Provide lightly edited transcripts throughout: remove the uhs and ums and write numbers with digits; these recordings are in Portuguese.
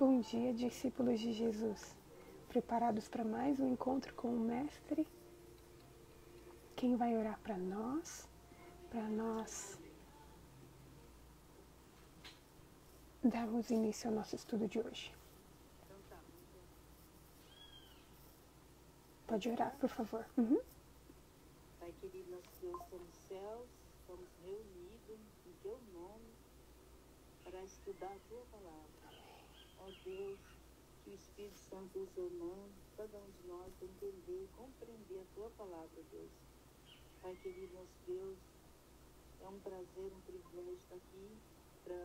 Bom dia, discípulos de Jesus. Preparados para mais um encontro com o Mestre? Quem vai orar para nós? Para nós darmos início ao nosso estudo de hoje. Pode orar, por favor. Pai querido, nosso Deus, estamos nos céus, estamos reunidos em Teu nome para estudar a Tua palavra. Ó Deus, que o Espírito Santo usando cada um de nós para entender e compreender a Tua palavra, Deus. Pai querido, nosso Deus, é um prazer, um privilégio estar aqui para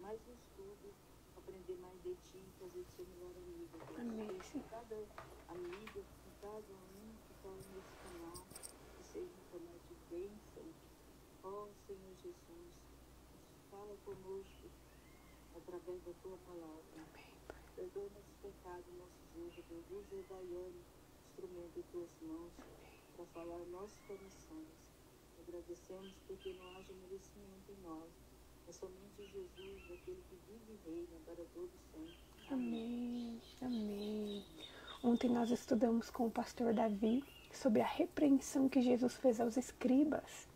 mais um estudo, aprender mais de Ti e fazer de Ser melhor amigo, Deus. Amém. Que cada amiga, que cada um que está nesse canal, que seja um canal de bênção. Ó Senhor Jesus, fala conosco através da Tua palavra. Perdoa nossos pecados, nossos erros, Deus. Usa a Daiane, instrumento em Tuas mãos, para falar nossos corações. Agradecemos porque não haja merecimento em nós. É somente Jesus, aquele que vive e reina para todos sempre. Amém. Amém. Ontem nós estudamos com o pastor Davi sobre a repreensão que Jesus fez aos escribas,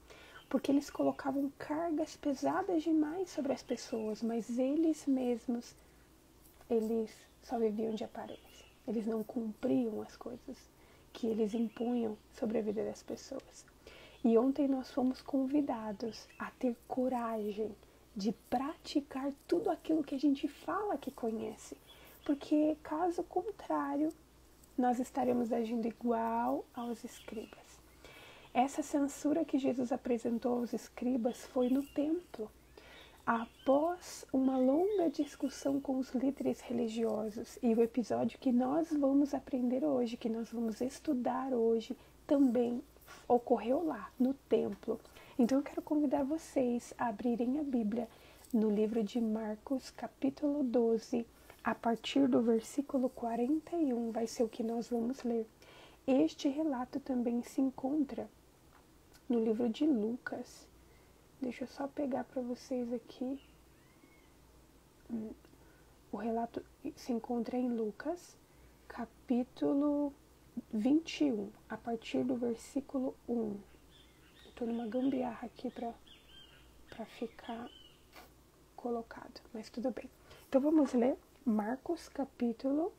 porque eles colocavam cargas pesadas demais sobre as pessoas, mas eles mesmos, eles só viviam de aparência. Eles não cumpriam as coisas que eles impunham sobre a vida das pessoas. E ontem nós fomos convidados a ter coragem de praticar tudo aquilo que a gente fala que conhece, porque caso contrário, nós estaremos agindo igual aos escribas. Essa censura que Jesus apresentou aos escribas foi no templo, após uma longa discussão com os líderes religiosos. E o episódio que nós vamos aprender hoje, que nós vamos estudar hoje, também ocorreu lá, no templo. Então eu quero convidar vocês a abrirem a Bíblia no livro de Marcos, capítulo 12, a partir do versículo 41, vai ser o que nós vamos ler. Este relato também se encontra no livro de Lucas. Deixa eu só pegar para vocês aqui. O relato se encontra em Lucas, capítulo 21, a partir do versículo 1. Estou numa gambiarra aqui para ficar colocado, mas tudo bem. Então vamos ler Marcos capítulo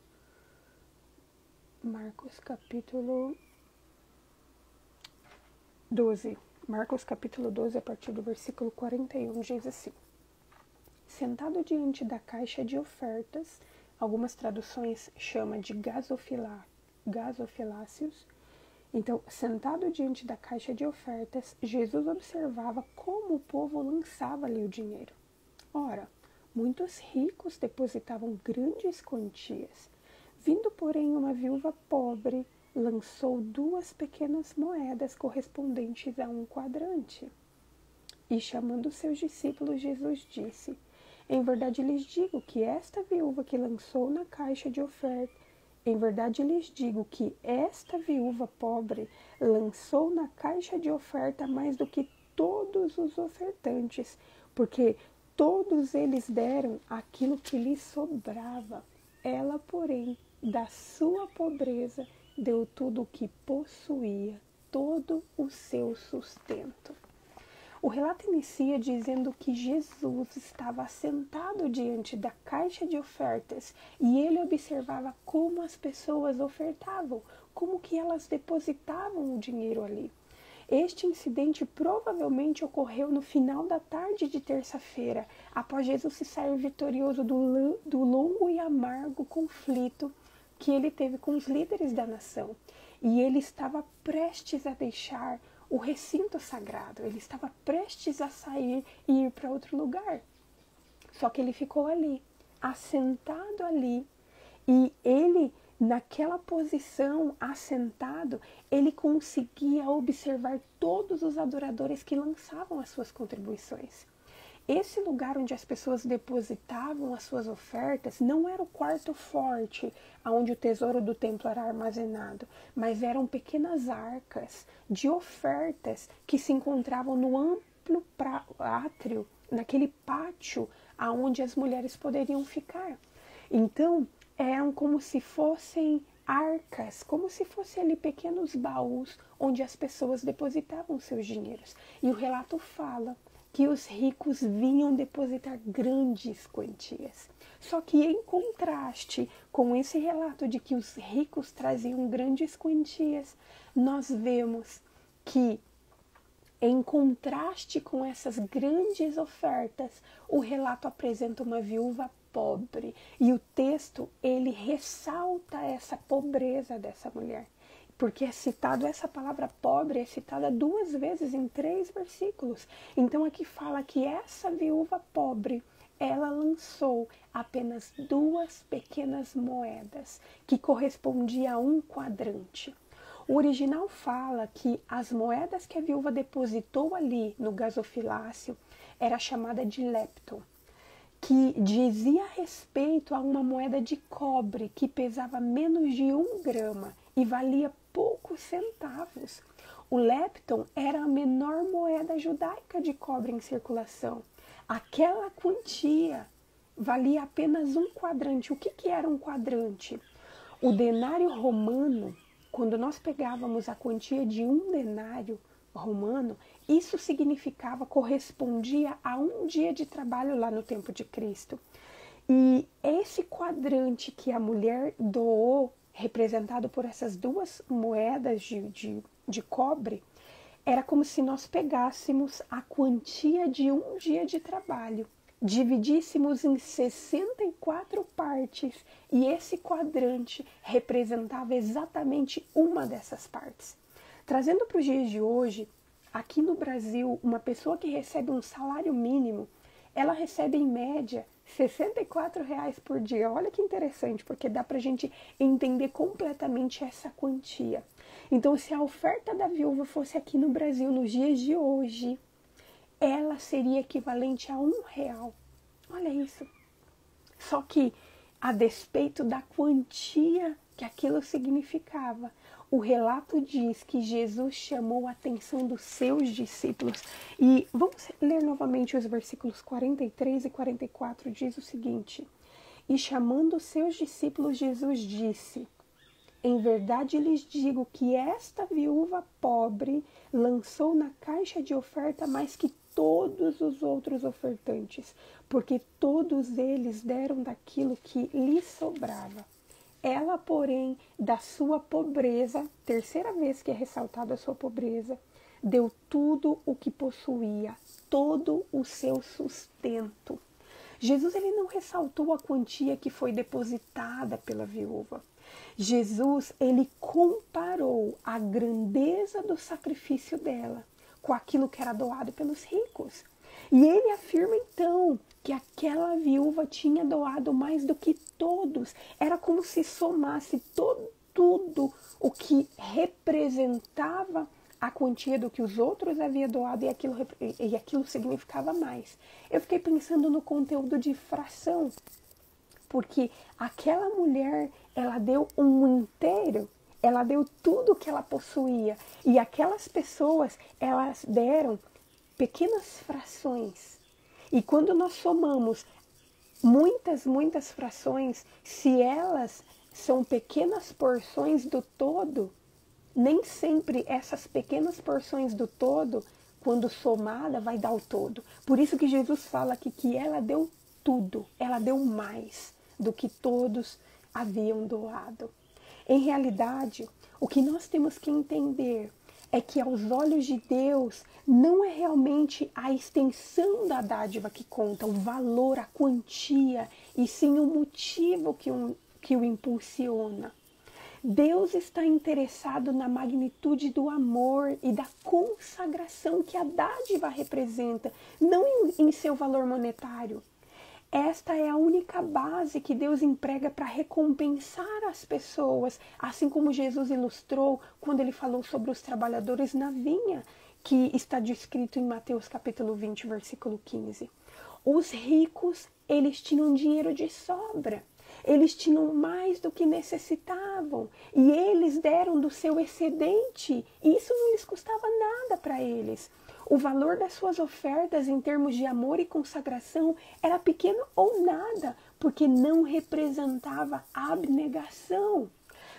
12. Marcos capítulo 12, a partir do versículo 41, diz assim: Sentado diante da caixa de ofertas, algumas traduções chamam de gasofiláceos. Então, sentado diante da caixa de ofertas, Jesus observava como o povo lançava ali o dinheiro. Ora, muitos ricos depositavam grandes quantias. Vindo, porém, uma viúva pobre, lançou 2 pequenas moedas correspondentes a 1 quadrante. E, chamando seus discípulos, Jesus disse: Em verdade lhes digo que esta viúva que lançou na caixa de oferta, em verdade lhes digo que esta viúva pobre lançou na caixa de oferta mais do que todos os ofertantes, porque todos eles deram aquilo que lhes sobrava. Ela, porém, da sua pobreza, deu tudo o que possuía, todo o seu sustento. O relato inicia dizendo que Jesus estava sentado diante da caixa de ofertas e ele observava como as pessoas ofertavam, como que elas depositavam o dinheiro ali. Este incidente provavelmente ocorreu no final da tarde de terça-feira, após Jesus se sair vitorioso do longo e amargo conflito que ele teve com os líderes da nação. E ele estava prestes a deixar o recinto sagrado, ele estava prestes a sair e ir para outro lugar. Só que ele ficou ali, assentado ali, e ele, naquela posição, assentado, ele conseguia observar todos os adoradores que lançavam as suas contribuições. Esse lugar onde as pessoas depositavam as suas ofertas não era o quarto forte, onde o tesouro do templo era armazenado, mas eram pequenas arcas de ofertas que se encontravam no amplo átrio, naquele pátio onde as mulheres poderiam ficar. Então, eram como se fossem arcas, como se fossem ali pequenos baús onde as pessoas depositavam seus dinheiros. E o relato fala que os ricos vinham depositar grandes quantias. Só que em contraste com esse relato de que os ricos traziam grandes quantias, nós vemos que em contraste com essas grandes ofertas, o relato apresenta uma viúva pobre. E o texto, ele ressalta essa pobreza dessa mulher. Porque é citado, essa palavra pobre é citada 2 vezes em 3 versículos. Então aqui fala que essa viúva pobre, ela lançou apenas 2 pequenas moedas, que correspondiam a 1 quadrante. O original fala que as moedas que a viúva depositou ali no gasofilácio era chamada de lepton, que dizia respeito a uma moeda de cobre que pesava menos de 1 grama e valia poucos centavos. O lepton era a menor moeda judaica de cobre em circulação. Aquela quantia valia apenas 1 quadrante. O que era um quadrante? O denário romano, quando nós pegávamos a quantia de 1 denário romano, isso significava, correspondia a 1 dia de trabalho lá no tempo de Cristo. E esse quadrante que a mulher doou, representado por essas 2 moedas de cobre, era como se nós pegássemos a quantia de 1 dia de trabalho, dividíssemos em 64 partes e esse quadrante representava exatamente uma dessas partes. Trazendo para os dias de hoje, aqui no Brasil, uma pessoa que recebe um salário mínimo, ela recebe em média R$64 por dia. Olha que interessante, porque dá para a gente entender completamente essa quantia. Então, se a oferta da viúva fosse aqui no Brasil nos dias de hoje, ela seria equivalente a R$1. Olha isso. Só que, a despeito da quantia que aquilo significava, o relato diz que Jesus chamou a atenção dos seus discípulos. E vamos ler novamente os versículos 43 e 44, diz o seguinte: E chamando os seus discípulos, Jesus disse: Em verdade lhes digo que esta viúva pobre lançou na caixa de oferta mais que todos os outros ofertantes, porque todos eles deram daquilo que lhes sobrava. Ela, porém, da sua pobreza, 3ª vez que é ressaltada a sua pobreza, deu tudo o que possuía, todo o seu sustento. Jesus, ele não ressaltou a quantia que foi depositada pela viúva. Jesus, ele comparou a grandeza do sacrifício dela com aquilo que era doado pelos ricos. E ele afirma então que aquela viúva tinha doado mais do que todos. Era como se somasse tudo o que representava a quantia do que os outros haviam doado e aquilo significava mais. Eu fiquei pensando no conteúdo de fração, porque aquela mulher, ela deu um inteiro, ela deu tudo o que ela possuía. E aquelas pessoas, elas deram pequenas frações. E quando nós somamos muitas frações, se elas são pequenas porções do todo, nem sempre essas pequenas porções do todo, quando somada, vai dar o todo. Por isso que Jesus fala aqui que ela deu tudo, ela deu mais do que todos haviam doado. Em realidade, o que nós temos que entender é que aos olhos de Deus não é realmente a extensão da dádiva que conta, o valor, a quantia, e sim o motivo que o impulsiona. Deus está interessado na magnitude do amor e da consagração que a dádiva representa, não em seu valor monetário. Esta é a única base que Deus emprega para recompensar as pessoas, assim como Jesus ilustrou quando ele falou sobre os trabalhadores na vinha, que está descrito em Mateus capítulo 20, versículo 15. Os ricos, eles tinham dinheiro de sobra, eles tinham mais do que necessitavam e eles deram do seu excedente e isso não lhes custava nada para eles. O valor das suas ofertas em termos de amor e consagração era pequeno ou nada, porque não representava abnegação.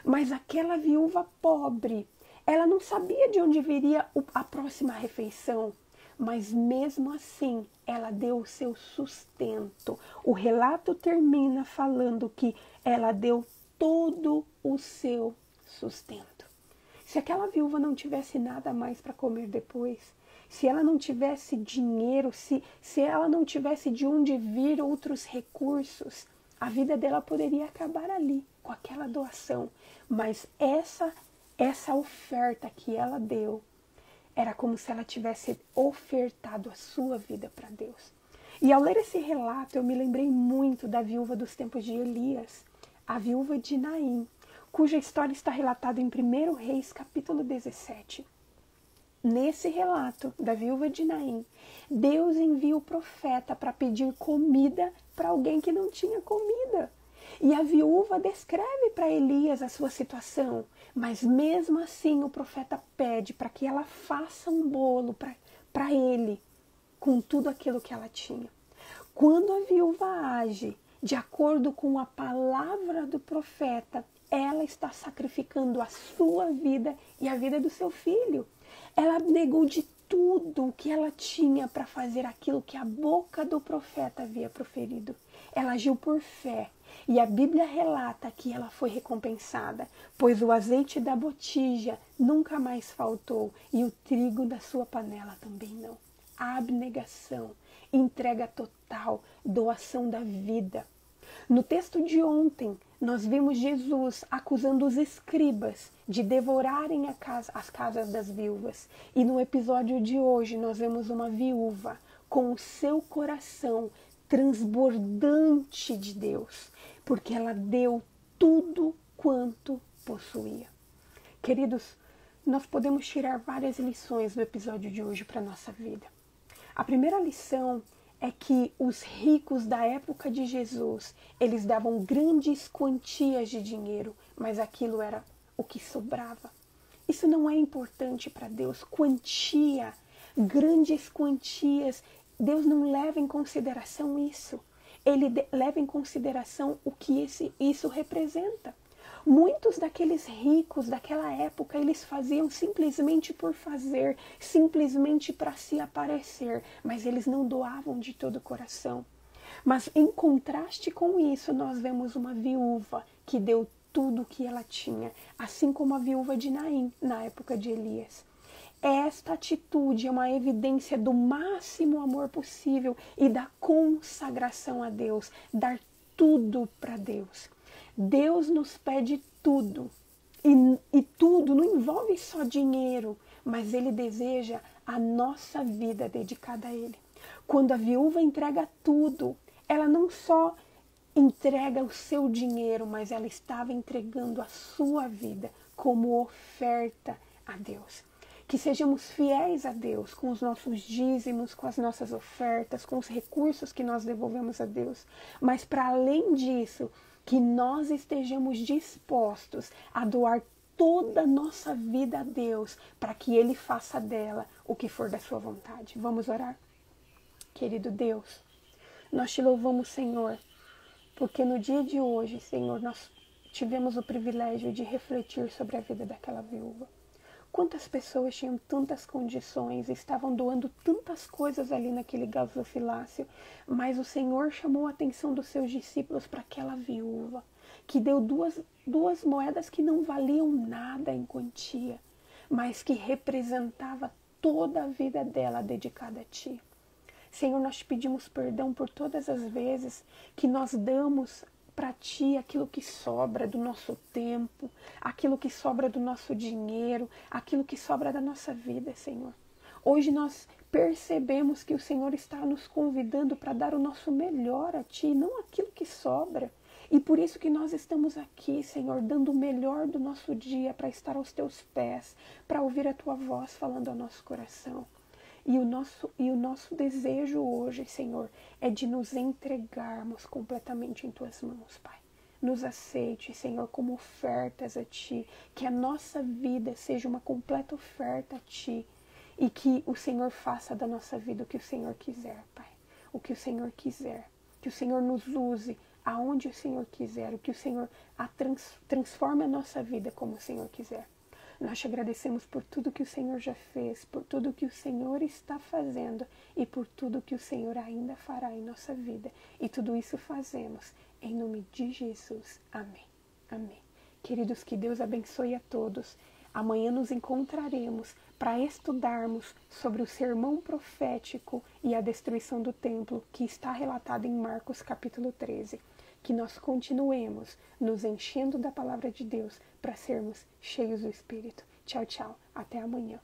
Mas aquela viúva pobre, ela não sabia de onde viria a próxima refeição, mas mesmo assim ela deu o seu sustento. O relato termina falando que ela deu todo o seu sustento. Se aquela viúva não tivesse nada mais para comer depois, se ela não tivesse dinheiro, se ela não tivesse de onde vir outros recursos, a vida dela poderia acabar ali, com aquela doação. Mas essa oferta que ela deu, era como se ela tivesse ofertado a sua vida para Deus. E ao ler esse relato, eu me lembrei muito da viúva dos tempos de Elias, a viúva de Naim, cuja história está relatada em 1 Reis, capítulo 17. Nesse relato da viúva de Naim, Deus envia o profeta para pedir comida para alguém que não tinha comida. E a viúva descreve para Elias a sua situação, mas mesmo assim o profeta pede para que ela faça um bolo para ele, com tudo aquilo que ela tinha. Quando a viúva age de acordo com a palavra do profeta, ela está sacrificando a sua vida e a vida do seu filho. Ela negou de tudo o que ela tinha para fazer aquilo que a boca do profeta havia proferido. Ela agiu por fé. E a Bíblia relata que ela foi recompensada, pois o azeite da botija nunca mais faltou e o trigo da sua panela também não. Abnegação, entrega total, doação da vida. No texto de ontem, nós vimos Jesus acusando os escribas de devorarem as casas das viúvas. E no episódio de hoje, nós vemos uma viúva com o seu coração transbordante de Deus, porque ela deu tudo quanto possuía. Queridos, nós podemos tirar várias lições do episódio de hoje para a nossa vida. A primeira lição é que os ricos da época de Jesus, eles davam grandes quantias de dinheiro, mas aquilo era o que sobrava. Isso não é importante para Deus. Quantia, grandes quantias, Deus não leva em consideração isso. Ele leva em consideração o que isso representa. Muitos daqueles ricos daquela época, eles faziam simplesmente por fazer, simplesmente para se aparecer, mas eles não doavam de todo o coração. Mas em contraste com isso, nós vemos uma viúva que deu tudo o que ela tinha, assim como a viúva de Naim, na época de Elias. Esta atitude é uma evidência do máximo amor possível e da consagração a Deus, dar tudo para Deus. Deus nos pede tudo, e tudo não envolve só dinheiro, mas Ele deseja a nossa vida dedicada a Ele. Quando a viúva entrega tudo, ela não só entrega o seu dinheiro, mas ela estava entregando a sua vida como oferta a Deus. Que sejamos fiéis a Deus com os nossos dízimos, com as nossas ofertas, com os recursos que nós devolvemos a Deus. Mas para além disso, que nós estejamos dispostos a doar toda a nossa vida a Deus, para que Ele faça dela o que for da sua vontade. Vamos orar? Querido Deus, nós te louvamos, Senhor, porque no dia de hoje, Senhor, nós tivemos o privilégio de refletir sobre a vida daquela viúva. Quantas pessoas tinham tantas condições, estavam doando tantas coisas ali naquele gasofilácio, mas o Senhor chamou a atenção dos seus discípulos para aquela viúva, que deu duas moedas que não valiam nada em quantia, mas que representava toda a vida dela dedicada a Ti. Senhor, nós te pedimos perdão por todas as vezes que nós damos para Ti aquilo que sobra do nosso tempo, aquilo que sobra do nosso dinheiro, aquilo que sobra da nossa vida, Senhor. Hoje nós percebemos que o Senhor está nos convidando para dar o nosso melhor a Ti, não aquilo que sobra. E por isso que nós estamos aqui, Senhor, dando o melhor do nosso dia para estar aos Teus pés, para ouvir a Tua voz falando ao nosso coração. E o nosso desejo hoje, Senhor, é de nos entregarmos completamente em Tuas mãos, Pai. Nos aceite, Senhor, como ofertas a Ti. Que a nossa vida seja uma completa oferta a Ti. E que o Senhor faça da nossa vida o que o Senhor quiser, Pai. O que o Senhor quiser. Que o Senhor nos use aonde o Senhor quiser, o que o Senhor transforme a nossa vida como o Senhor quiser. Nós te agradecemos por tudo que o Senhor já fez, por tudo que o Senhor está fazendo e por tudo que o Senhor ainda fará em nossa vida. E tudo isso fazemos em nome de Jesus. Amém. Amém. Queridos, que Deus abençoe a todos. Amanhã nos encontraremos para estudarmos sobre o sermão profético e a destruição do templo que está relatado em Marcos capítulo 13. Que nós continuemos nos enchendo da palavra de Deus para sermos cheios do Espírito. Tchau, tchau. Até amanhã.